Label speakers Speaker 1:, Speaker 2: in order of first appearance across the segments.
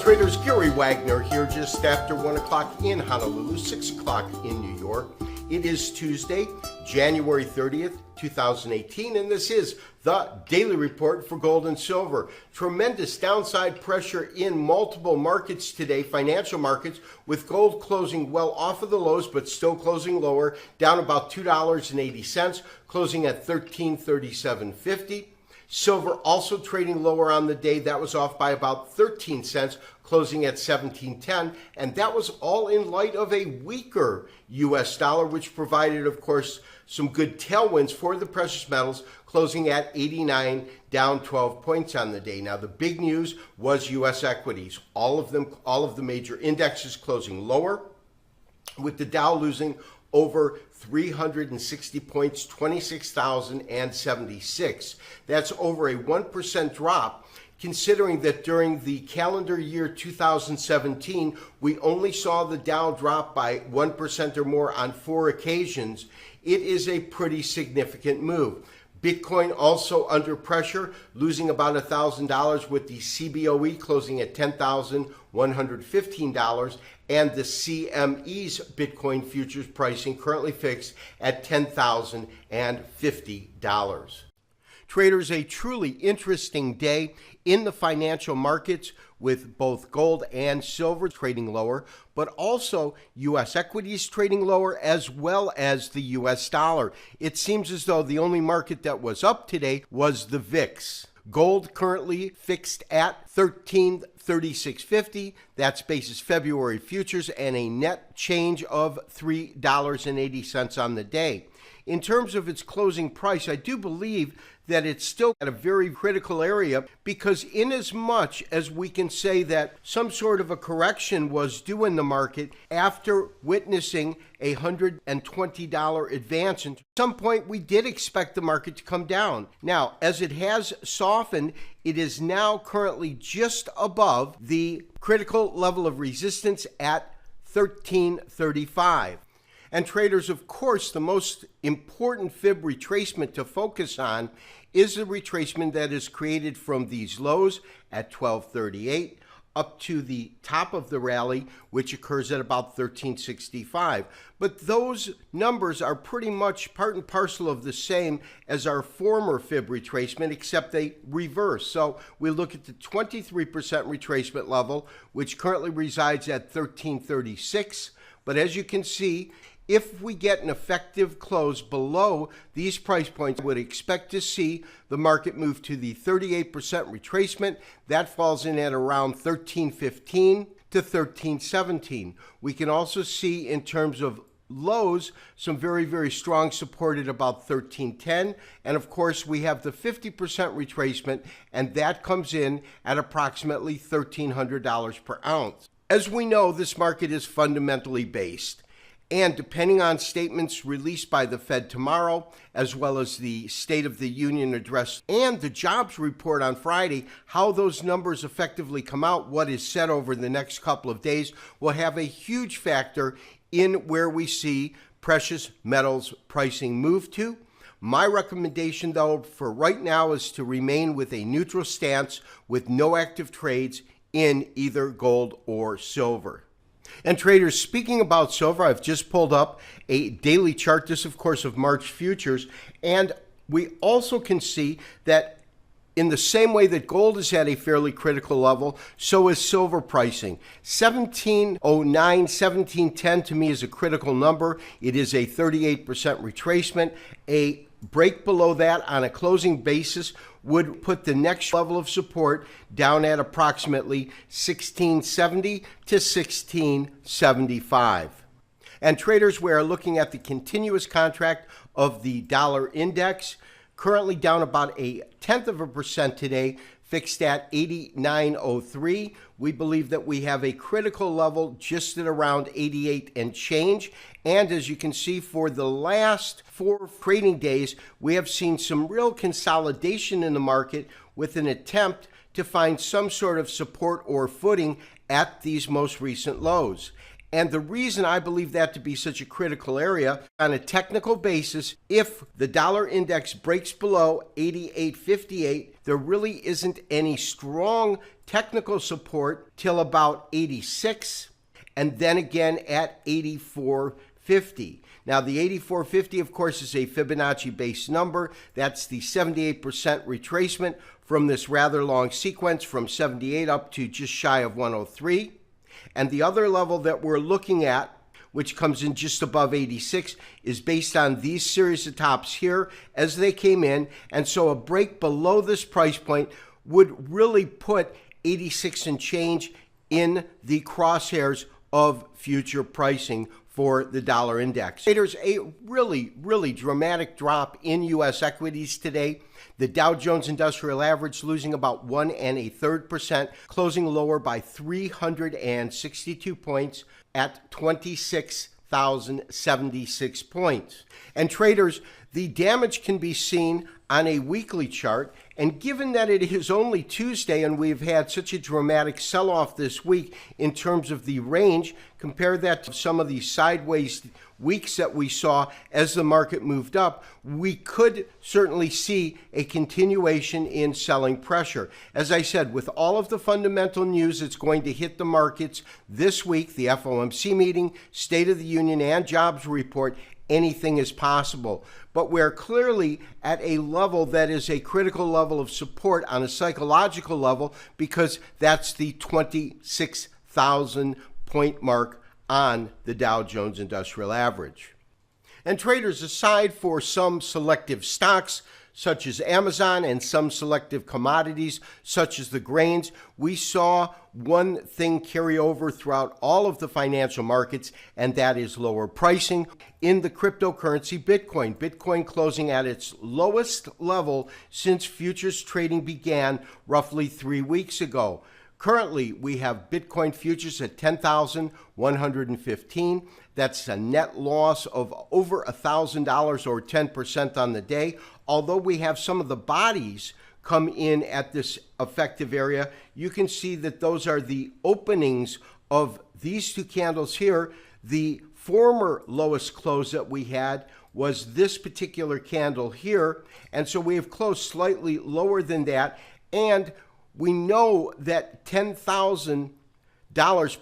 Speaker 1: traders, Gary Wagner here just after 1 o'clock in Honolulu, 6 o'clock in New York. It is Tuesday, January 30th, 2018, and this is the Daily Report for Gold and Silver. Tremendous downside pressure in multiple markets today, financial markets, with gold closing well off of the lows, but still closing lower, down about $2.80, closing at $13.3750. Silver also trading lower on the day. That was off by about 13 cents, closing at $17.10. And that was all in light of a weaker U.S. dollar, which provided, of course, some good tailwinds for the precious metals, closing at 89, down 12 points on the day. Now, the big news was U.S. equities. All of the major indexes closing lower, with the Dow losing over 360 points, 26,076. That's over a 1% drop, considering that during the calendar year 2017, we only saw the Dow drop by 1% or more on 4 occasions. It is a pretty significant move. Bitcoin also under pressure, losing about $1,000, with the CBOE closing at $10,115, and the CME's Bitcoin futures pricing currently fixed at $10,050. Traders, a truly interesting day in the financial markets, with both gold and silver trading lower, but also U.S. equities trading lower, as well as the U.S. dollar. It seems as though the only market that was up today was the VIX. Gold currently fixed at $13.3650. That's basis February futures, and a net change of $3.80 on the day. In terms of its closing price, I do believe that it's still at a very critical area, because in as much as we can say that some sort of a correction was due in the market after witnessing a $120 advance, and at some point we did expect the market to come down. Now, as it has softened, it is now currently just above the critical level of resistance at 1335. And traders, of course, the most important fib retracement to focus on is the retracement that is created from these lows at 1238 up to the top of the rally, which occurs at about 1365. But those numbers are pretty much part and parcel of the same as our former fib retracement, except they reverse. So we look at the 23% retracement level, which currently resides at 1336. But as you can see, if we get an effective close below these price points, I would expect to see the market move to the 38% retracement. That falls in at around 1315 to 1317. We can also see, in terms of lows, some very, very strong support at about 1310. And of course, we have the 50% retracement, and that comes in at approximately $1,300 per ounce. As we know, this market is fundamentally based. And depending on statements released by the Fed tomorrow, as well as the State of the Union address and the jobs report on Friday, how those numbers effectively come out, what is said over the next couple of days, will have a huge factor in where we see precious metals pricing move to. My recommendation, though, for right now is to remain with a neutral stance with no active trades in either gold or silver. And traders, speaking about silver, I've just pulled up a daily chart, this of course of March futures, and we also can see that in the same way that gold is at a fairly critical level, so is silver pricing. 1709, 1710 to me is a critical number. It is a 38% retracement. A break below that on a closing basis would put the next level of support down at approximately 1670 to 1675. And traders, we are looking at the continuous contract of the dollar index, currently down about 0.1% today, fixed at 89.03. We believe that we have a critical level just at around 88 and change. And as you can see, for the last 4 trading days, we have seen some real consolidation in the market, with an attempt to find some sort of support or footing at these most recent lows. And the reason I believe that to be such a critical area, on a technical basis, if the dollar index breaks below 88.58, there really isn't any strong technical support till about 86, and then again at 84.50. Now, the 84.50, of course, is a Fibonacci-based number. That's the 78% retracement from this rather long sequence from 78 up to just shy of 103. And the other level that we're looking at, which comes in just above 86, is based on these series of tops here as they came in. And so a break below this price point would really put 86 and change in the crosshairs of future pricing for the dollar index. Traders, a really dramatic drop in U.S. equities today. The Dow Jones Industrial Average losing about 1 1/3%, closing lower by 362 points at 26,076 points. And traders, the damage can be seen on a weekly chart. And given that it is only Tuesday and we've had such a dramatic sell-off this week in terms of the range, compare that to some of the sideways weeks that we saw as the market moved up, we could certainly see a continuation in selling pressure. As I said, with all of the fundamental news that's going to hit the markets this week, the FOMC meeting, State of the Union, and jobs report, anything is possible. But we're clearly at a level that is a critical level of support on a psychological level, because that's the 26,000 point mark on the Dow Jones Industrial Average. And traders, aside for some selective stocks such as Amazon and some selective commodities such as the grains, we saw one thing carry over throughout all of the financial markets, and that is lower pricing in the cryptocurrency Bitcoin. Bitcoin closing at its lowest level since futures trading began roughly 3 weeks ago. Currently, we have Bitcoin futures at 10,115. That's a net loss of over $1,000 or 10% on the day. Although we have some of the bodies come in at this effective area, you can see that those are the openings of these two candles here. The former lowest close that we had was this particular candle here. And so we have closed slightly lower than that. And we know that $10,000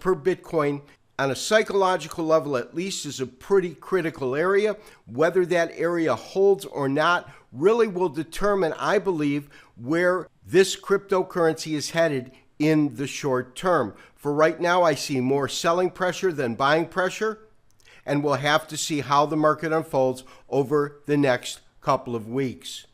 Speaker 1: per Bitcoin on a psychological level at least is a pretty critical area. Whether that area holds or not really will determine, I believe, where this cryptocurrency is headed in the short term. For right now, I see more selling pressure than buying pressure, and we'll have to see how the market unfolds over the next couple of weeks.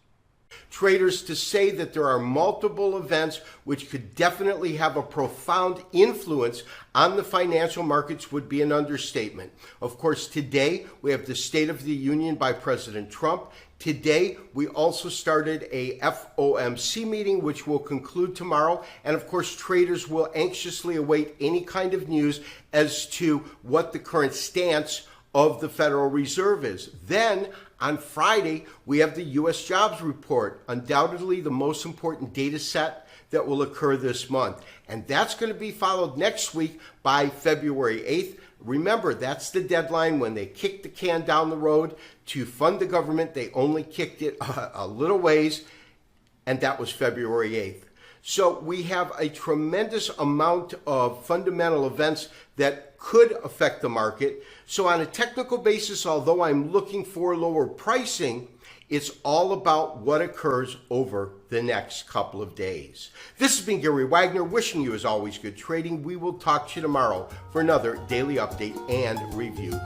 Speaker 1: Traders, to say that there are multiple events which could definitely have a profound influence on the financial markets would be an understatement. Of course, today we have the State of the Union by President Trump. Today, we also started a FOMC meeting, which will conclude tomorrow. And of course, traders will anxiously await any kind of news as to what the current stance of the Federal Reserve is. Then, on Friday, we have the U.S. jobs report, undoubtedly the most important data set that will occur this month. And that's going to be followed next week by February 8th. Remember, that's the deadline when they kicked the can down the road to fund the government. They only kicked it a little ways, and that was February 8th. So we have a tremendous amount of fundamental events that could affect the market. So on a technical basis, although I'm looking for lower pricing, it's all about what occurs over the next couple of days. This has been Gary Wagner, wishing you, as always, good trading. We will talk to you tomorrow for another daily update and review.